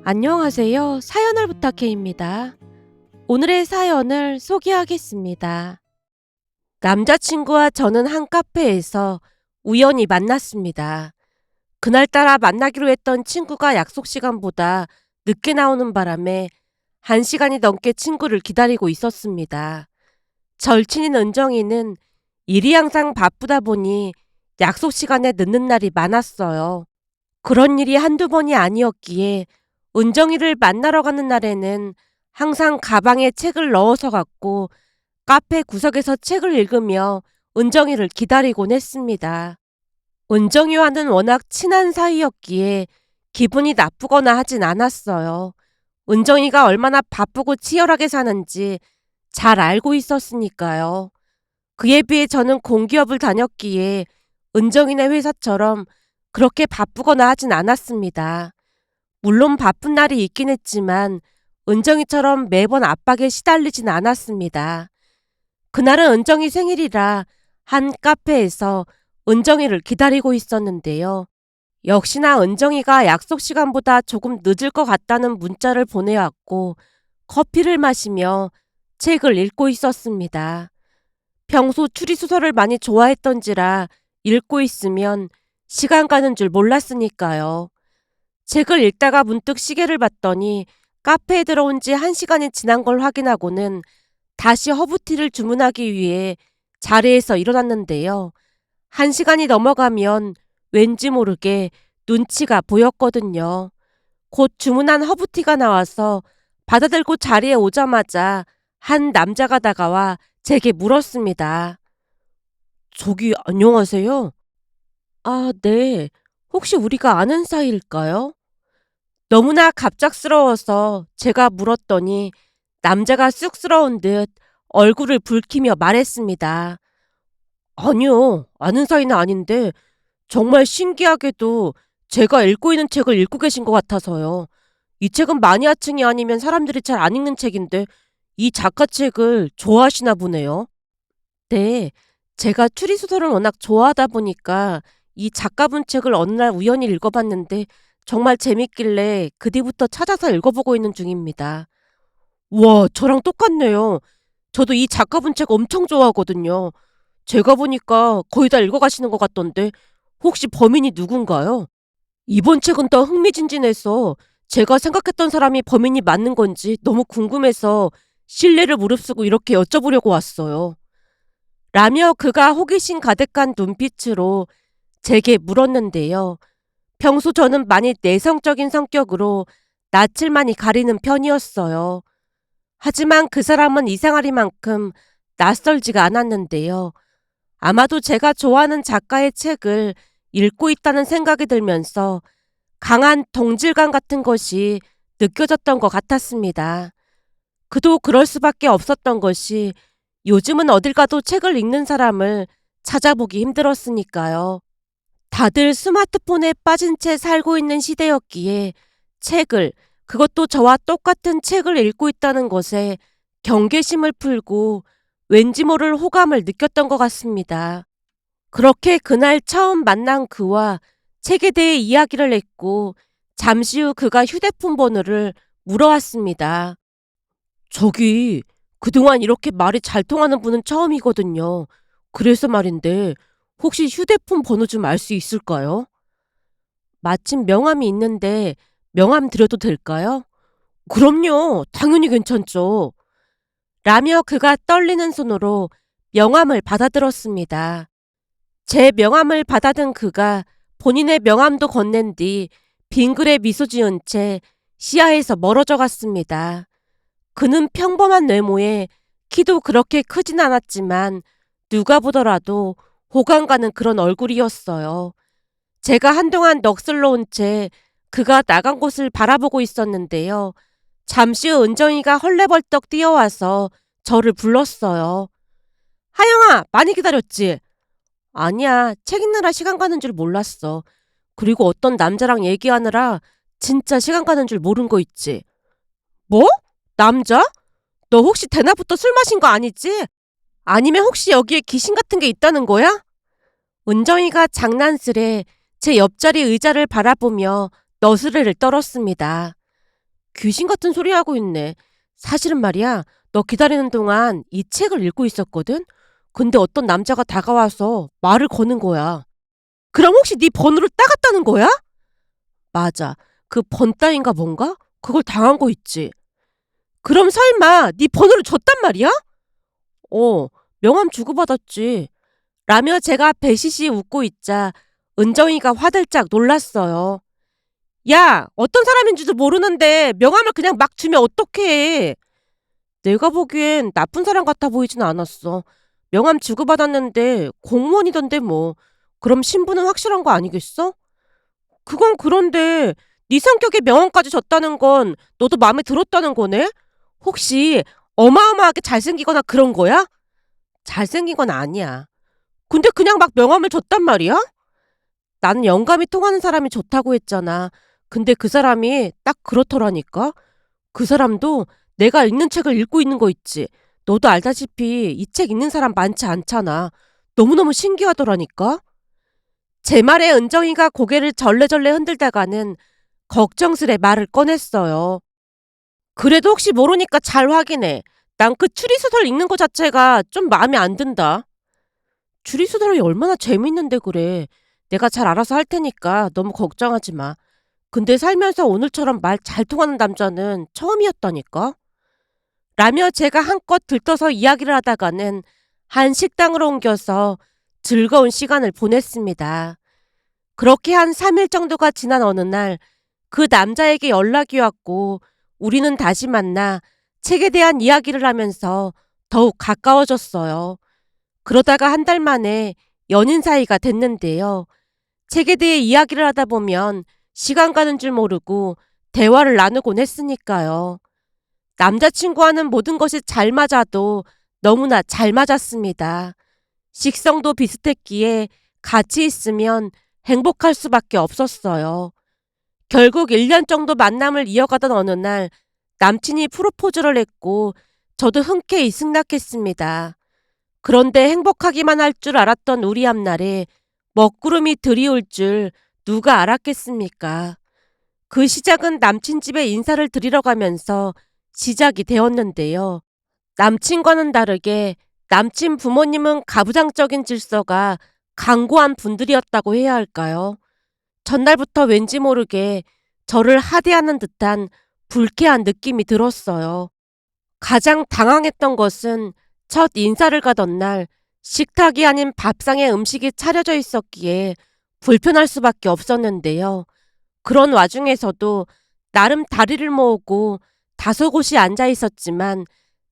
안녕하세요. 사연을 부탁해입니다. 오늘의 사연을 소개하겠습니다. 남자친구와 저는 한 카페에서 우연히 만났습니다. 그날따라 만나기로 했던 친구가 약속 시간보다 늦게 나오는 바람에 1시간이 넘게 친구를 기다리고 있었습니다. 절친인 은정이는 일이 항상 바쁘다 보니 약속 시간에 늦는 날이 많았어요. 그런 일이 한두 번이 아니었기에 은정이를 만나러 가는 날에는 항상 가방에 책을 넣어서 갔고 카페 구석에서 책을 읽으며 은정이를 기다리곤 했습니다. 은정이와는 워낙 친한 사이였기에 기분이 나쁘거나 하진 않았어요. 은정이가 얼마나 바쁘고 치열하게 사는지 잘 알고 있었으니까요. 그에 비해 저는 공기업을 다녔기에 은정이네 회사처럼 그렇게 바쁘거나 하진 않았습니다. 물론 바쁜 날이 있긴 했지만 은정이처럼 매번 압박에 시달리진 않았습니다. 그날은 은정이 생일이라 한 카페에서 은정이를 기다리고 있었는데요. 역시나 은정이가 약속 시간보다 조금 늦을 것 같다는 문자를 보내왔고 커피를 마시며 책을 읽고 있었습니다. 평소 추리소설을 많이 좋아했던지라 읽고 있으면 시간 가는 줄 몰랐으니까요. 책을 읽다가 문득 시계를 봤더니 카페에 들어온 지 1시간이 지난 걸 확인하고는 다시 허브티를 주문하기 위해 자리에서 일어났는데요. 1시간이 넘어가면 왠지 모르게 눈치가 보였거든요. 곧 주문한 허브티가 나와서 받아들고 자리에 오자마자 한 남자가 다가와 제게 물었습니다. 저기 안녕하세요? 아, 네. 혹시 우리가 아는 사이일까요? 너무나 갑작스러워서 제가 물었더니 남자가 쑥스러운 듯 얼굴을 붉히며 말했습니다. 아니요, 아는 사이는 아닌데 정말 신기하게도 제가 읽고 있는 책을 읽고 계신 것 같아서요. 이 책은 마니아층이 아니면 사람들이 잘 안 읽는 책인데 이 작가 책을 좋아하시나 보네요. 네, 제가 추리소설을 워낙 좋아하다 보니까 이 작가분 책을 어느 날 우연히 읽어봤는데 정말 재밌길래 그 뒤부터 찾아서 읽어보고 있는 중입니다. 와, 저랑 똑같네요. 저도 이 작가분 책 엄청 좋아하거든요. 제가 보니까 거의 다 읽어가시는 것 같던데 혹시 범인이 누군가요? 이번 책은 더 흥미진진해서 제가 생각했던 사람이 범인이 맞는 건지 너무 궁금해서 신뢰를 무릅쓰고 이렇게 여쭤보려고 왔어요. 라며 그가 호기심 가득한 눈빛으로 제게 물었는데요. 평소 저는 많이 내성적인 성격으로 낯을 많이 가리는 편이었어요. 하지만 그 사람은 이상하리만큼 낯설지가 않았는데요. 아마도 제가 좋아하는 작가의 책을 읽고 있다는 생각이 들면서 강한 동질감 같은 것이 느껴졌던 것 같았습니다. 그도 그럴 수밖에 없었던 것이 요즘은 어딜 가도 책을 읽는 사람을 찾아보기 힘들었으니까요. 다들 스마트폰에 빠진 채 살고 있는 시대였기에 책을, 그것도 저와 똑같은 책을 읽고 있다는 것에 경계심을 풀고 왠지 모를 호감을 느꼈던 것 같습니다. 그렇게 그날 처음 만난 그와 책에 대해 이야기를 했고 잠시 후 그가 휴대폰 번호를 물어왔습니다. 저기, 그동안 이렇게 말이 잘 통하는 분은 처음이거든요. 그래서 말인데, 혹시 휴대폰 번호 좀 알 수 있을까요? 마침 명함이 있는데, 명함 드려도 될까요? 그럼요. 당연히 괜찮죠. 라며 그가 떨리는 손으로 명함을 받아들었습니다. 제 명함을 받아든 그가 본인의 명함도 건넨 뒤 빙그레 미소 지은 채 시야에서 멀어져 갔습니다. 그는 평범한 외모에 키도 그렇게 크진 않았지만 누가 보더라도 호감 가는 그런 얼굴이었어요. 제가 한동안 넋을놓은 채 그가 나간 곳을 바라보고 있었는데요. 잠시 후 은정이가 헐레벌떡 뛰어와서 저를 불렀어요. 하영아, 많이 기다렸지? 아니야, 책 읽느라 시간 가는 줄 몰랐어. 그리고 어떤 남자랑 얘기하느라 진짜 시간 가는 줄 모른 거 있지? 뭐? 남자? 너 혹시 대낮부터 술 마신 거 아니지? 아니면 혹시 여기에 귀신 같은 게 있다는 거야? 은정이가 장난스레 제 옆자리 의자를 바라보며 너스레를 떨었습니다. 귀신 같은 소리 하고 있네. 사실은 말이야, 너 기다리는 동안 이 책을 읽고 있었거든? 근데 어떤 남자가 다가와서 말을 거는 거야. 그럼 혹시 네 번호를 따갔다는 거야? 맞아. 그 번따인가 뭔가? 그걸 당한 거 있지. 그럼 설마 네 번호를 줬단 말이야? 어, 명함 주고받았지. 라며 제가 배시시 웃고 있자 은정이가 화들짝 놀랐어요. 야, 어떤 사람인 줄도 모르는데 명함을 그냥 막 주면 어떡해. 내가 보기엔 나쁜 사람 같아 보이진 않았어. 명함 주고받았는데 공무원이던데 뭐. 그럼 신분은 확실한 거 아니겠어? 그건 그런데 네 성격에 명함까지 줬다는 건 너도 마음에 들었다는 거네? 혹시 어마어마하게 잘생기거나 그런 거야? 잘생긴 건 아니야. 근데 그냥 막 명함을 줬단 말이야? 나는 영감이 통하는 사람이 좋다고 했잖아. 근데 그 사람이 딱 그렇더라니까? 그 사람도 내가 읽는 책을 읽고 있는 거 있지. 너도 알다시피 이 책 읽는 사람 많지 않잖아. 너무너무 신기하더라니까? 제 말에 은정이가 고개를 절레절레 흔들다가는 걱정스레 말을 꺼냈어요. 그래도 혹시 모르니까 잘 확인해. 난 그 추리소설 읽는 거 자체가 좀 마음에 안 든다. 추리소설이 얼마나 재밌는데 그래. 내가 잘 알아서 할 테니까 너무 걱정하지 마. 근데 살면서 오늘처럼 말 잘 통하는 남자는 처음이었다니까? 라며 제가 한껏 들떠서 이야기를 하다가는 한 식당으로 옮겨서 즐거운 시간을 보냈습니다. 그렇게 한 3일 정도가 지난 어느 날 그 남자에게 연락이 왔고 우리는 다시 만나 책에 대한 이야기를 하면서 더욱 가까워졌어요. 그러다가 한 달 만에 연인 사이가 됐는데요. 책에 대해 이야기를 하다 보면 시간 가는 줄 모르고 대화를 나누곤 했으니까요. 남자친구와는 모든 것이 잘 맞아도 너무나 잘 맞았습니다. 식성도 비슷했기에 같이 있으면 행복할 수밖에 없었어요. 결국 1년 정도 만남을 이어가던 어느 날 남친이 프로포즈를 했고 저도 흔쾌히 승낙했습니다. 그런데 행복하기만 할 줄 알았던 우리 앞날에 먹구름이 드리울 줄 누가 알았겠습니까? 그 시작은 남친 집에 인사를 드리러 가면서 시작이 되었는데요. 남친과는 다르게 남친 부모님은 가부장적인 질서가 강고한 분들이었다고 해야 할까요? 전날부터 왠지 모르게 저를 하대하는 듯한 불쾌한 느낌이 들었어요. 가장 당황했던 것은 첫 인사를 가던 날 식탁이 아닌 밥상에 음식이 차려져 있었기에 불편할 수밖에 없었는데요. 그런 와중에서도 나름 다리를 모으고 다소곳이 앉아 있었지만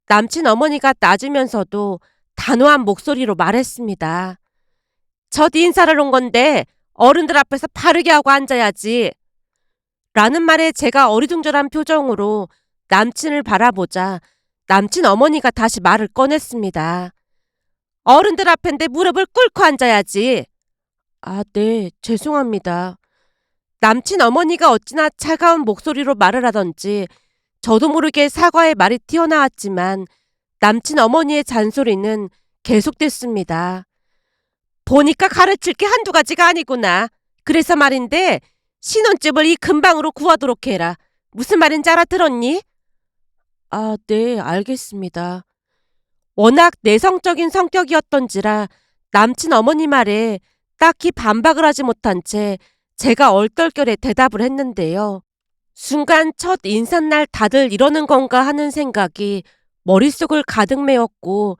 남친 어머니가 낮으면서도 단호한 목소리로 말했습니다. 첫 인사를 온 건데 어른들 앞에서 바르게 하고 앉아야지. 라는 말에 제가 어리둥절한 표정으로 남친을 바라보자 남친 어머니가 다시 말을 꺼냈습니다. 어른들 앞인데 무릎을 꿇고 앉아야지. 아, 네, 죄송합니다. 남친 어머니가 어찌나 차가운 목소리로 말을 하던지 저도 모르게 사과의 말이 튀어나왔지만 남친 어머니의 잔소리는 계속됐습니다. 보니까 가르칠 게 한두 가지가 아니구나. 그래서 말인데 신혼집을 이 근방으로 구하도록 해라. 무슨 말인지 알아들었니? 아, 네, 알겠습니다. 워낙 내성적인 성격이었던지라 남친 어머니 말에 딱히 반박을 하지 못한 채 제가 얼떨결에 대답을 했는데요. 순간 첫 인사날 다들 이러는 건가 하는 생각이 머릿속을 가득 메웠고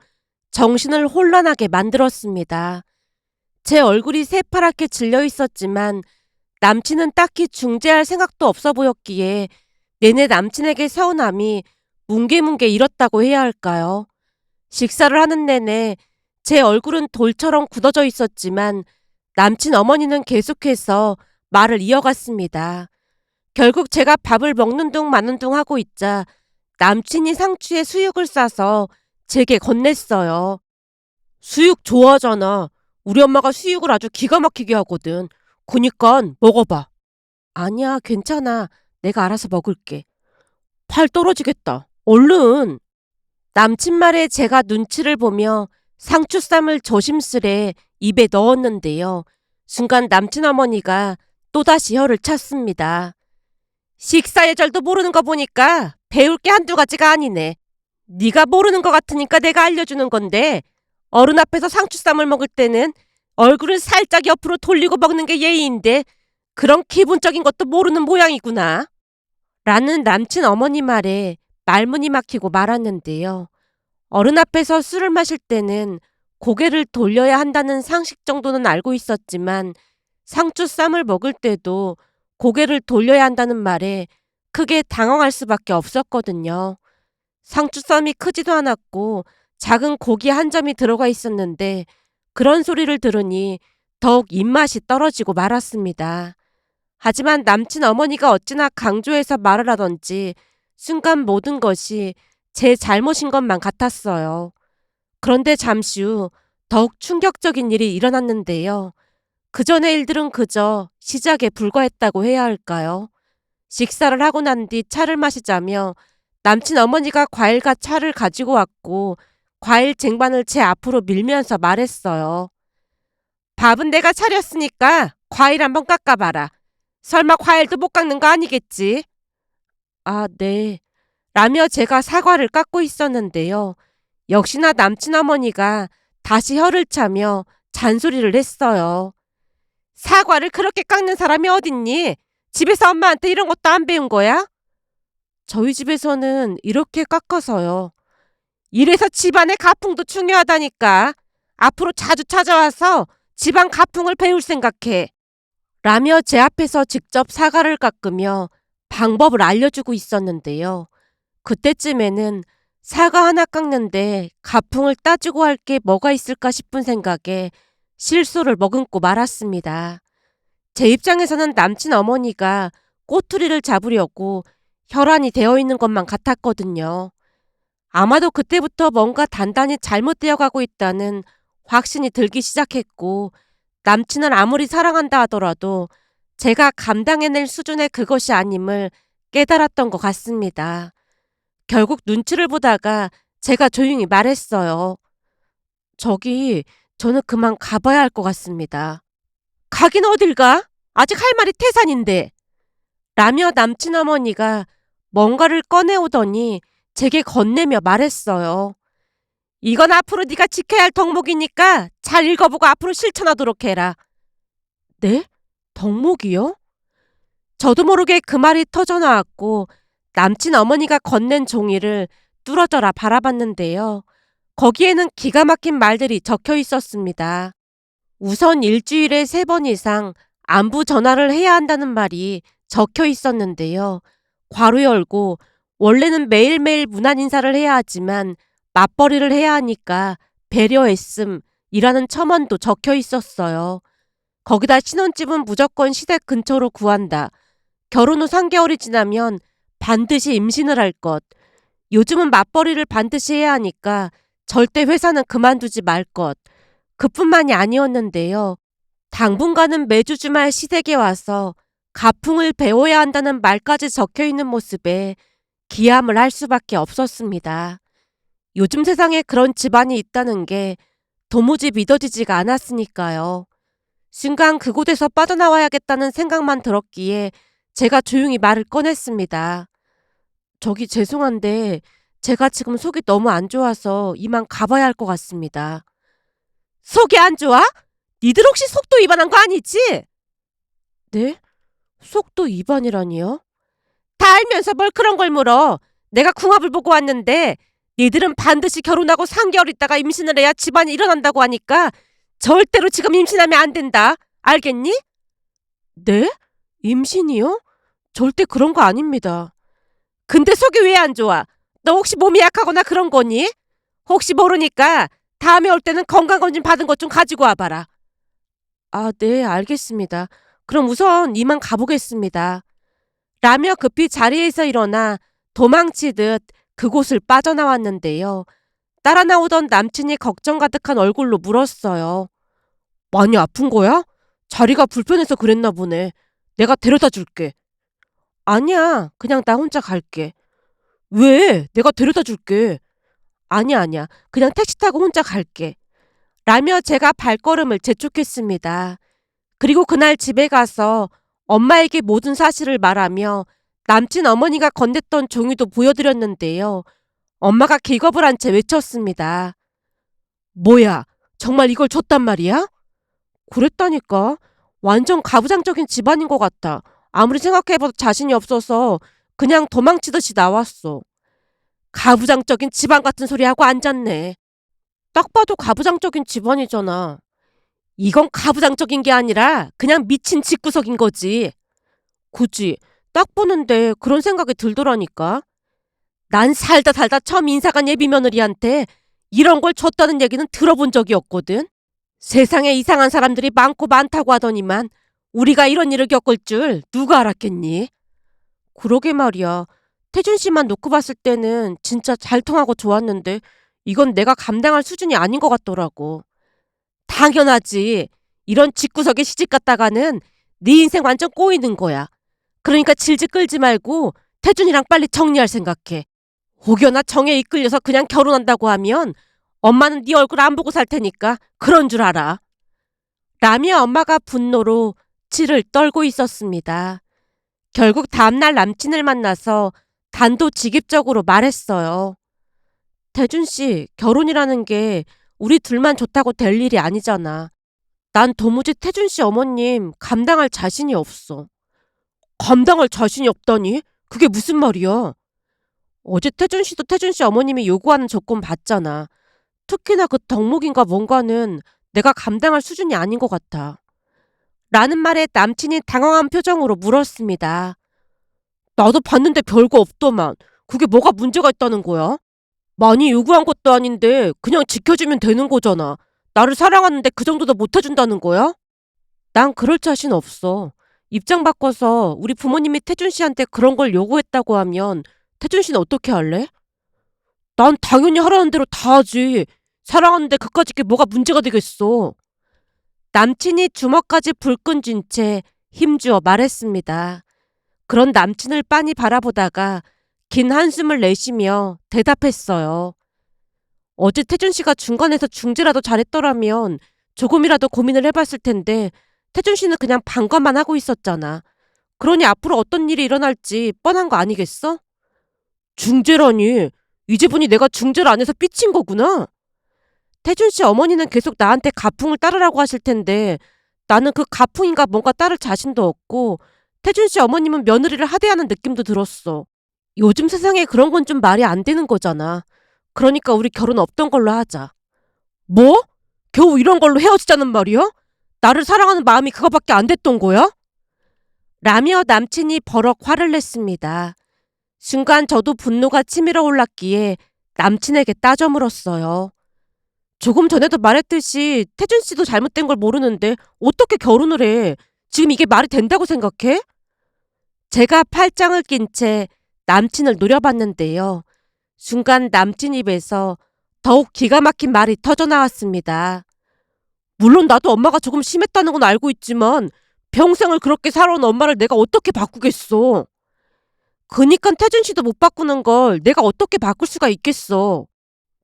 정신을 혼란하게 만들었습니다. 제 얼굴이 새파랗게 질려 있었지만 남친은 딱히 중재할 생각도 없어 보였기에 내내 남친에게 서운함이 뭉게뭉게 일었다고 해야 할까요? 식사를 하는 내내 제 얼굴은 돌처럼 굳어져 있었지만 남친 어머니는 계속해서 말을 이어갔습니다. 결국 제가 밥을 먹는 둥 마는 둥 하고 있자 남친이 상추에 수육을 싸서 제게 건넸어요. 수육 좋아하잖아. 우리 엄마가 수육을 아주 기가 막히게 하거든. 그니깐 먹어봐. 아니야, 괜찮아. 내가 알아서 먹을게. 팔 떨어지겠다. 얼른. 남친 말에 제가 눈치를 보며 상추쌈을 조심스레 입에 넣었는데요. 순간 남친 어머니가 또다시 혀를 찼습니다. 식사 예절도 모르는 거 보니까 배울 게 한두 가지가 아니네. 네가 모르는 거 같으니까 내가 알려주는 건데 어른 앞에서 상추쌈을 먹을 때는 얼굴을 살짝 옆으로 돌리고 먹는 게 예의인데 그런 기본적인 것도 모르는 모양이구나. 라는 남친 어머니 말에 말문이 막히고 말았는데요. 어른 앞에서 술을 마실 때는 고개를 돌려야 한다는 상식 정도는 알고 있었지만 상추쌈을 먹을 때도 고개를 돌려야 한다는 말에 크게 당황할 수밖에 없었거든요. 상추쌈이 크지도 않았고 작은 고기 한 점이 들어가 있었는데 그런 소리를 들으니 더욱 입맛이 떨어지고 말았습니다. 하지만 남친 어머니가 어찌나 강조해서 말을 하던지 순간 모든 것이 제 잘못인 것만 같았어요. 그런데 잠시 후 더욱 충격적인 일이 일어났는데요. 그 전의 일들은 그저 시작에 불과했다고 해야 할까요? 식사를 하고 난 뒤 차를 마시자며 남친 어머니가 과일과 차를 가지고 왔고 과일 쟁반을 제 앞으로 밀면서 말했어요. 밥은 내가 차렸으니까 과일 한번 깎아봐라. 설마 과일도 못 깎는 거 아니겠지? 아, 네. 라며 제가 사과를 깎고 있었는데요. 역시나 남친 어머니가 다시 혀를 차며 잔소리를 했어요. 사과를 그렇게 깎는 사람이 어딨니? 집에서 엄마한테 이런 것도 안 배운 거야? 저희 집에서는 이렇게 깎아서요. 이래서 집안의 가풍도 중요하다니까. 앞으로 자주 찾아와서 집안 가풍을 배울 생각해. 라며 제 앞에서 직접 사과를 깎으며 방법을 알려주고 있었는데요. 그때쯤에는 사과 하나 깎는데 가풍을 따지고 할 게 뭐가 있을까 싶은 생각에 실수를 머금고 말았습니다. 제 입장에서는 남친 어머니가 꼬투리를 잡으려고 혈안이 되어 있는 것만 같았거든요. 아마도 그때부터 뭔가 단단히 잘못되어 가고 있다는 확신이 들기 시작했고 남친을 아무리 사랑한다 하더라도 제가 감당해낼 수준의 그것이 아님을 깨달았던 것 같습니다. 결국 눈치를 보다가 제가 조용히 말했어요. 저기, 저는 그만 가봐야 할 것 같습니다. 가긴 어딜 가? 아직 할 말이 태산인데. 라며 남친 어머니가 뭔가를 꺼내오더니 제게 건네며 말했어요. 이건 앞으로 네가 지켜야 할 덕목이니까 잘 읽어보고 앞으로 실천하도록 해라. 네? 덕목이요? 저도 모르게 그 말이 터져나왔고 남친 어머니가 건넨 종이를 뚫어져라 바라봤는데요. 거기에는 기가 막힌 말들이 적혀 있었습니다. 우선 일주일에 3번 이상 안부 전화를 해야 한다는 말이 적혀 있었는데요. 괄호 열고 원래는 매일매일 문안 인사를 해야 하지만 맞벌이를 해야 하니까 배려했음이라는 첨언도 적혀 있었어요. 거기다 신혼집은 무조건 시댁 근처로 구한다. 결혼 후 3개월이 지나면 반드시 임신을 할 것. 요즘은 맞벌이를 반드시 해야 하니까 절대 회사는 그만두지 말 것. 그뿐만이 아니었는데요. 당분간은 매주 주말 시댁에 와서 가풍을 배워야 한다는 말까지 적혀 있는 모습에 기함을 할 수밖에 없었습니다. 요즘 세상에 그런 집안이 있다는 게 도무지 믿어지지가 않았으니까요. 순간 그곳에서 빠져나와야겠다는 생각만 들었기에 제가 조용히 말을 꺼냈습니다. 저기 죄송한데 제가 지금 속이 너무 안 좋아서 이만 가봐야 할 것 같습니다. 속이 안 좋아? 니들 혹시 속도 위반한 거 아니지? 네? 속도 위반이라니요? 다 알면서 뭘 그런 걸 물어. 내가 궁합을 보고 왔는데 니들은 반드시 결혼하고 3개월 있다가 임신을 해야 집안이 일어난다고 하니까 절대로 지금 임신하면 안 된다. 알겠니? 네? 임신이요? 절대 그런 거 아닙니다. 근데 속이 왜 안 좋아? 너 혹시 몸이 약하거나 그런 거니? 혹시 모르니까 다음에 올 때는 건강검진 받은 것 좀 가지고 와봐라. 아, 네, 알겠습니다. 그럼 우선 이만 가보겠습니다. 라며 급히 자리에서 일어나 도망치듯 그곳을 빠져나왔는데요. 따라 나오던 남친이 걱정 가득한 얼굴로 물었어요. 많이 아픈 거야? 자리가 불편해서 그랬나 보네. 내가 데려다 줄게. 아니야, 그냥 나 혼자 갈게. 왜? 내가 데려다 줄게. 아니야, 아니야. 그냥 택시 타고 혼자 갈게. 라며 제가 발걸음을 재촉했습니다. 그리고 그날 집에 가서 엄마에게 모든 사실을 말하며 남친 어머니가 건넸던 종이도 보여드렸는데요. 엄마가 기겁을 한 채 외쳤습니다. 뭐야, 정말 이걸 줬단 말이야? 그랬다니까. 완전 가부장적인 집안인 것 같아. 아무리 생각해봐도 자신이 없어서 그냥 도망치듯이 나왔어. 가부장적인 집안 같은 소리 하고 앉았네. 딱 봐도 가부장적인 집안이잖아. 이건 가부장적인 게 아니라 그냥 미친 집구석인 거지. 굳이 딱 보는데 그런 생각이 들더라니까. 난 살다 살다 처음 인사간 예비 며느리한테 이런 걸 줬다는 얘기는 들어본 적이 없거든. 세상에 이상한 사람들이 많고 많다고 하더니만 우리가 이런 일을 겪을 줄 누가 알았겠니? 그러게 말이야. 태준 씨만 놓고 봤을 때는 진짜 잘 통하고 좋았는데 이건 내가 감당할 수준이 아닌 것 같더라고. 당연하지. 이런 집구석에 시집 갔다가는 네 인생 완전 꼬이는 거야. 그러니까 질질 끌지 말고 태준이랑 빨리 정리할 생각해. 혹여나 정에 이끌려서 그냥 결혼한다고 하면 엄마는 네 얼굴 안 보고 살 테니까 그런 줄 알아. 라미아 엄마가 분노로 치를 떨고 있었습니다. 결국 다음날 남친을 만나서 단도직입적으로 말했어요. 태준 씨, 결혼이라는 게 우리 둘만 좋다고 될 일이 아니잖아. 난 도무지 태준 씨 어머님 감당할 자신이 없어. 감당할 자신이 없다니? 그게 무슨 말이야? 어제 태준 씨도 태준 씨 어머님이 요구하는 조건 봤잖아. 특히나 그 덕목인가 뭔가는 내가 감당할 수준이 아닌 것 같아. 라는 말에 남친이 당황한 표정으로 물었습니다. 나도 봤는데 별거 없더만. 그게 뭐가 문제가 있다는 거야? 많이 요구한 것도 아닌데 그냥 지켜주면 되는 거잖아. 나를 사랑하는데 그 정도도 못 해준다는 거야? 난 그럴 자신 없어. 입장 바꿔서 우리 부모님이 태준 씨한테 그런 걸 요구했다고 하면 태준 씨는 어떻게 할래? 난 당연히 하라는 대로 다 하지. 사랑하는데 그까짓 게 뭐가 문제가 되겠어. 남친이 주먹까지 불끈 쥔 채 힘주어 말했습니다. 그런 남친을 빤히 바라보다가 긴 한숨을 내쉬며 대답했어요. 어제 태준 씨가 중간에서 중재라도 잘했더라면 조금이라도 고민을 해봤을 텐데 태준 씨는 그냥 방관만 하고 있었잖아. 그러니 앞으로 어떤 일이 일어날지 뻔한 거 아니겠어? 중재라니. 이제 보니 내가 중재를 안 해서 삐친 거구나. 태준 씨 어머니는 계속 나한테 가풍을 따르라고 하실 텐데 나는 그 가풍인가 뭔가 따를 자신도 없고 태준 씨 어머님은 며느리를 하대하는 느낌도 들었어. 요즘 세상에 그런 건 좀 말이 안 되는 거잖아. 그러니까 우리 결혼 없던 걸로 하자. 뭐? 겨우 이런 걸로 헤어지자는 말이야? 나를 사랑하는 마음이 그거밖에 안 됐던 거야? 라며 남친이 버럭 화를 냈습니다. 순간 저도 분노가 치밀어 올랐기에 남친에게 따져 물었어요. 조금 전에도 말했듯이 태준 씨도 잘못된 걸 모르는데 어떻게 결혼을 해? 지금 이게 말이 된다고 생각해? 제가 팔짱을 낀 채 남친을 노려봤는데요. 순간 남친 입에서 더욱 기가 막힌 말이 터져 나왔습니다. 물론 나도 엄마가 조금 심했다는 건 알고 있지만 평생을 그렇게 살아온 엄마를 내가 어떻게 바꾸겠어. 그니까 태준 씨도 못 바꾸는 걸 내가 어떻게 바꿀 수가 있겠어.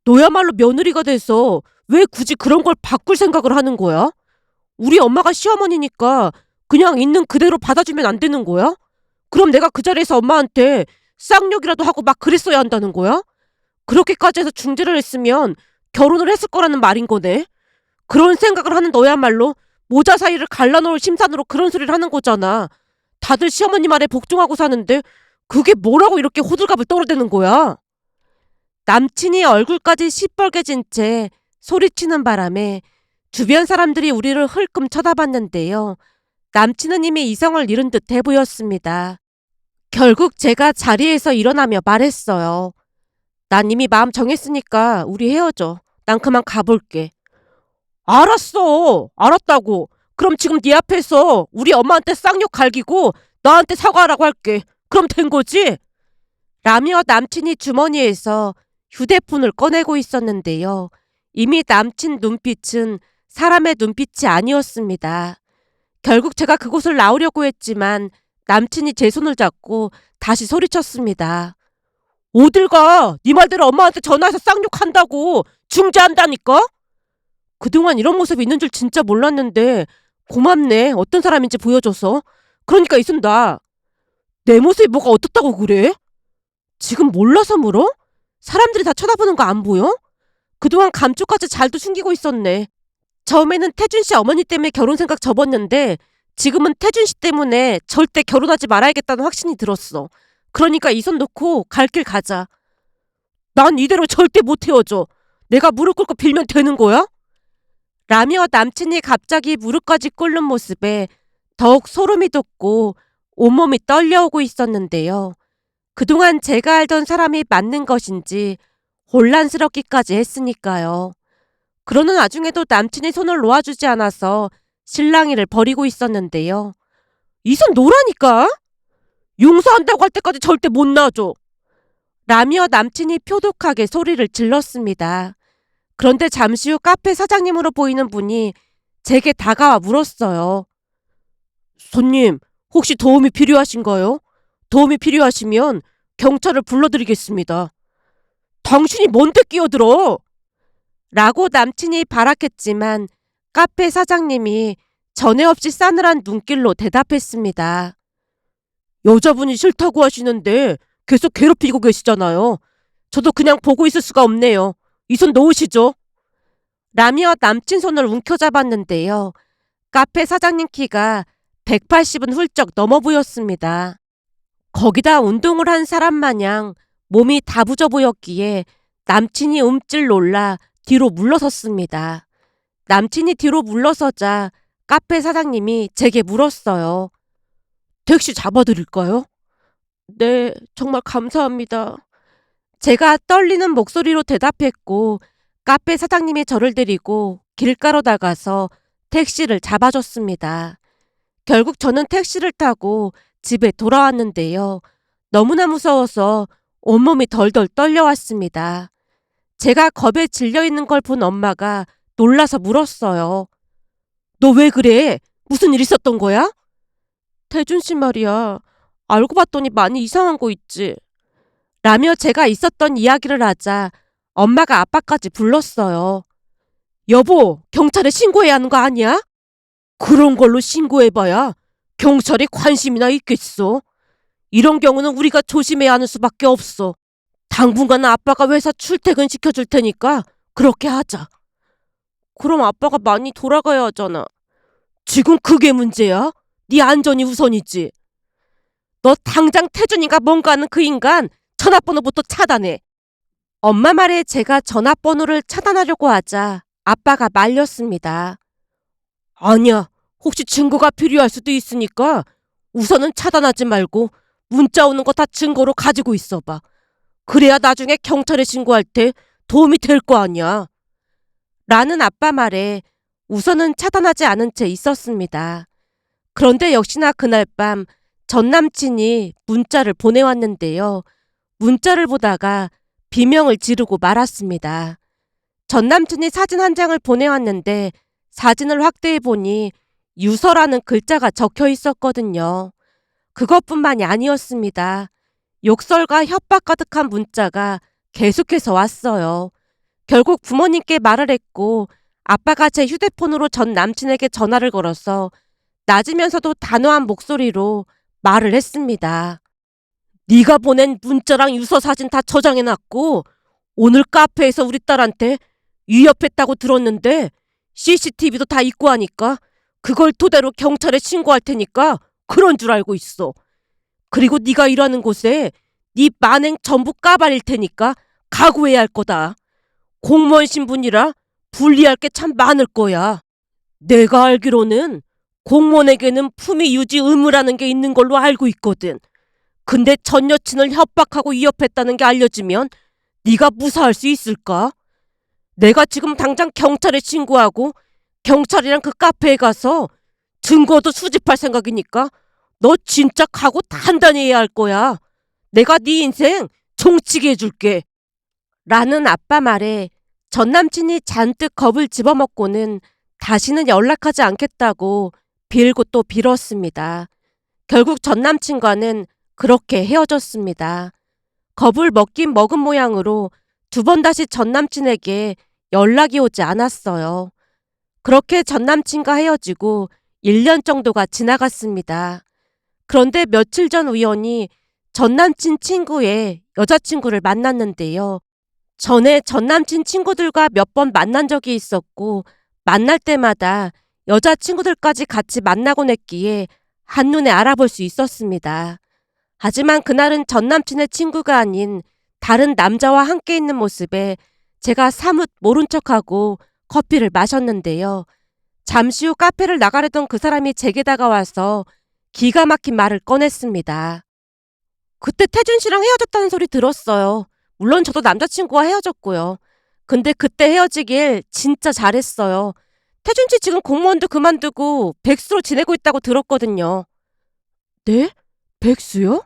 너야말로 며느리가 돼서 왜 굳이 그런 걸 바꿀 생각을 하는 거야? 우리 엄마가 시어머니니까 그냥 있는 그대로 받아주면 안 되는 거야? 그럼 내가 그 자리에서 엄마한테 쌍욕이라도 하고 막 그랬어야 한다는 거야? 그렇게까지 해서 중재를 했으면 결혼을 했을 거라는 말인 거네. 그런 생각을 하는 너야말로 모자 사이를 갈라놓을 심산으로 그런 소리를 하는 거잖아. 다들 시어머니 말에 복종하고 사는데 그게 뭐라고 이렇게 호들갑을 떨어대는 거야? 남친이 얼굴까지 시뻘개진 채 소리치는 바람에 주변 사람들이 우리를 흘끔 쳐다봤는데요. 남친은 이미 이성을 잃은 듯해 보였습니다. 결국 제가 자리에서 일어나며 말했어요. 난 이미 마음 정했으니까 우리 헤어져. 난 그만 가볼게. 알았어. 알았다고. 그럼 지금 네 앞에서 우리 엄마한테 쌍욕 갈기고 나한테 사과하라고 할게. 그럼 된 거지? 라며 남친이 주머니에서 휴대폰을 꺼내고 있었는데요. 이미 남친 눈빛은 사람의 눈빛이 아니었습니다. 결국 제가 그곳을 나오려고 했지만 남친이 제 손을 잡고 다시 소리쳤습니다. 어딜 가? 네 말대로 엄마한테 전화해서 쌍욕한다고. 중재한다니까? 그동안 이런 모습이 있는 줄 진짜 몰랐는데 고맙네. 어떤 사람인지 보여줘서. 그러니까 이순다. 내 모습이 뭐가 어떻다고 그래? 지금 몰라서 물어? 사람들이 다 쳐다보는 거 안 보여? 그동안 감쪽같이 잘도 숨기고 있었네. 처음에는 태준 씨 어머니 때문에 결혼 생각 접었는데 지금은 태준 씨 때문에 절대 결혼하지 말아야겠다는 확신이 들었어. 그러니까 이 손 놓고 갈 길 가자. 난 이대로 절대 못 헤어져. 내가 무릎 꿇고 빌면 되는 거야? 라며 남친이 갑자기 무릎까지 꿇는 모습에 더욱 소름이 돋고 온몸이 떨려오고 있었는데요. 그동안 제가 알던 사람이 맞는 것인지 혼란스럽기까지 했으니까요. 그러는 와중에도 남친이 손을 놓아주지 않아서 실랑이를 벌이고 있었는데요. 이 손 놓으라니까? 용서한다고 할 때까지 절대 못 놔줘. 라며 남친이 표독하게 소리를 질렀습니다. 그런데 잠시 후 카페 사장님으로 보이는 분이 제게 다가와 물었어요. 손님, 혹시 도움이 필요하신가요? 도움이 필요하시면 경찰을 불러드리겠습니다. 당신이 뭔데 끼어들어? 라고 남친이 발악했지만 카페 사장님이 전에 없이 싸늘한 눈길로 대답했습니다. 여자분이 싫다고 하시는데 계속 괴롭히고 계시잖아요. 저도 그냥 보고 있을 수가 없네요. 이 손 놓으시죠. 라며 남친 손을 움켜잡았는데요. 카페 사장님 키가 180은 훌쩍 넘어 보였습니다. 거기다 운동을 한 사람 마냥 몸이 다부져 보였기에 남친이 움찔 놀라 뒤로 물러섰습니다. 남친이 뒤로 물러서자 카페 사장님이 제게 물었어요. 택시 잡아드릴까요? 네, 정말 감사합니다. 제가 떨리는 목소리로 대답했고 카페 사장님이 저를 데리고 길가로 나가서 택시를 잡아줬습니다. 결국 저는 택시를 타고 집에 돌아왔는데요. 너무나 무서워서 온몸이 덜덜 떨려왔습니다. 제가 겁에 질려있는 걸 본 엄마가 놀라서 물었어요. 너 왜 그래? 무슨 일 있었던 거야? 태준 씨 말이야. 알고 봤더니 많이 이상한 거 있지. 라며 제가 있었던 이야기를 하자 엄마가 아빠까지 불렀어요. 여보, 경찰에 신고해야 하는 거 아니야? 그런 걸로 신고해봐야 경찰이 관심이나 있겠어. 이런 경우는 우리가 조심해야 하는 수밖에 없어. 당분간 아빠가 회사 출퇴근 시켜줄 테니까 그렇게 하자. 그럼 아빠가 많이 돌아가야 하잖아. 지금 그게 문제야? 네 안전이 우선이지. 너 당장 태준이가 뭔가 하는 그 인간 전화번호부터 차단해. 엄마 말에 제가 전화번호를 차단하려고 하자 아빠가 말렸습니다. 아니야. 혹시 증거가 필요할 수도 있으니까 우선은 차단하지 말고 문자 오는 거 다 증거로 가지고 있어봐. 그래야 나중에 경찰에 신고할 때 도움이 될 거 아니야. 라는 아빠 말에 우선은 차단하지 않은 채 있었습니다. 그런데 역시나 그날 밤 전 남친이 문자를 보내왔는데요. 문자를 보다가 비명을 지르고 말았습니다. 전 남친이 사진 한 장을 보내왔는데 사진을 확대해 보니 유서라는 글자가 적혀 있었거든요. 그것뿐만이 아니었습니다. 욕설과 협박 가득한 문자가 계속해서 왔어요. 결국 부모님께 말을 했고 아빠가 제 휴대폰으로 전 남친에게 전화를 걸어서 낮으면서도 단호한 목소리로 말을 했습니다. 네가 보낸 문자랑 유서 사진 다 저장해놨고 오늘 카페에서 우리 딸한테 위협했다고 들었는데 CCTV도 다 있고 하니까 그걸 토대로 경찰에 신고할 테니까 그런 줄 알고 있어. 그리고 네가 일하는 곳에 네 만행 전부 까발릴 테니까 각오해야 할 거다. 공무원 신분이라 불리할 게 참 많을 거야. 내가 알기로는 공무원에게는 품위 유지 의무라는 게 있는 걸로 알고 있거든. 근데 전 여친을 협박하고 위협했다는 게 알려지면 네가 무사할 수 있을까? 내가 지금 당장 경찰에 신고하고 경찰이랑 그 카페에 가서 증거도 수집할 생각이니까 너 진짜 각오 단단히 해야 할 거야. 내가 네 인생 종치게 해줄게. 라는 아빠 말에 전 남친이 잔뜩 겁을 집어먹고는 다시는 연락하지 않겠다고 빌고 또 빌었습니다. 결국 전 남친과는 그렇게 헤어졌습니다. 겁을 먹긴 먹은 모양으로 두 번 다시 전 남친에게 연락이 오지 않았어요. 그렇게 전 남친과 헤어지고 1년 정도가 지나갔습니다. 그런데 며칠 전 우연히 전 남친 친구의 여자친구를 만났는데요. 전에 전 남친 친구들과 몇 번 만난 적이 있었고, 만날 때마다 여자친구들까지 같이 만나곤 했기에 한눈에 알아볼 수 있었습니다. 하지만 그날은 전 남친의 친구가 아닌 다른 남자와 함께 있는 모습에 제가 사뭇 모른 척하고 커피를 마셨는데요. 잠시 후 카페를 나가려던 그 사람이 제게 다가와서 기가 막힌 말을 꺼냈습니다. 그때 태준 씨랑 헤어졌다는 소리 들었어요. 물론 저도 남자친구와 헤어졌고요. 근데 그때 헤어지길 진짜 잘했어요. 태준 씨 지금 공무원도 그만두고 백수로 지내고 있다고 들었거든요. 네? 백수요?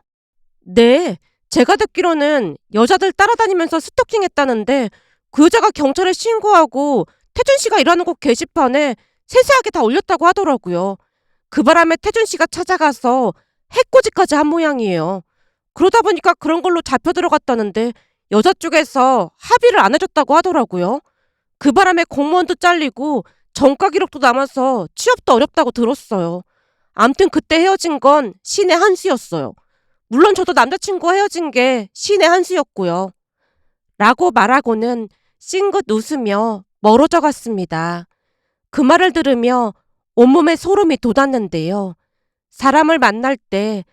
네. 제가 듣기로는 여자들 따라다니면서 스토킹했다는데 그 여자가 경찰에 신고하고 태준 씨가 일하는 곳 게시판에 세세하게 다 올렸다고 하더라고요. 그 바람에 태준 씨가 찾아가서 해코지까지 한 모양이에요. 그러다 보니까 그런 걸로 잡혀 들어갔다는데 여자 쪽에서 합의를 안 해줬다고 하더라고요. 그 바람에 공무원도 잘리고 전과 기록도 남아서 취업도 어렵다고 들었어요. 암튼 그때 헤어진 건 신의 한 수였어요. 물론 저도 남자친구와 헤어진 게 신의 한 수였고요. 라고 말하고는 찡긋 웃으며 멀어져 갔습니다. 그 말을 들으며 온몸에 소름이 돋았는데요. 사람을 만날 때,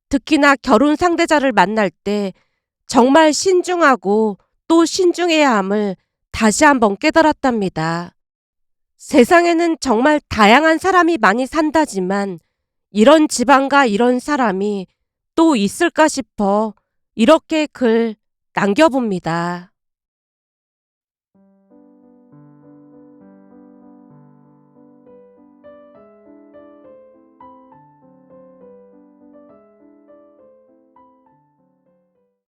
특히나 결혼 상대자를 만날 때 정말 신중하고 또 신중해야 함을 다시 한번 깨달았답니다. 세상에는 정말 다양한 사람이 많이 산다지만 이런 집안과 이런 사람이 또 있을까 싶어 이렇게 글 남겨봅니다.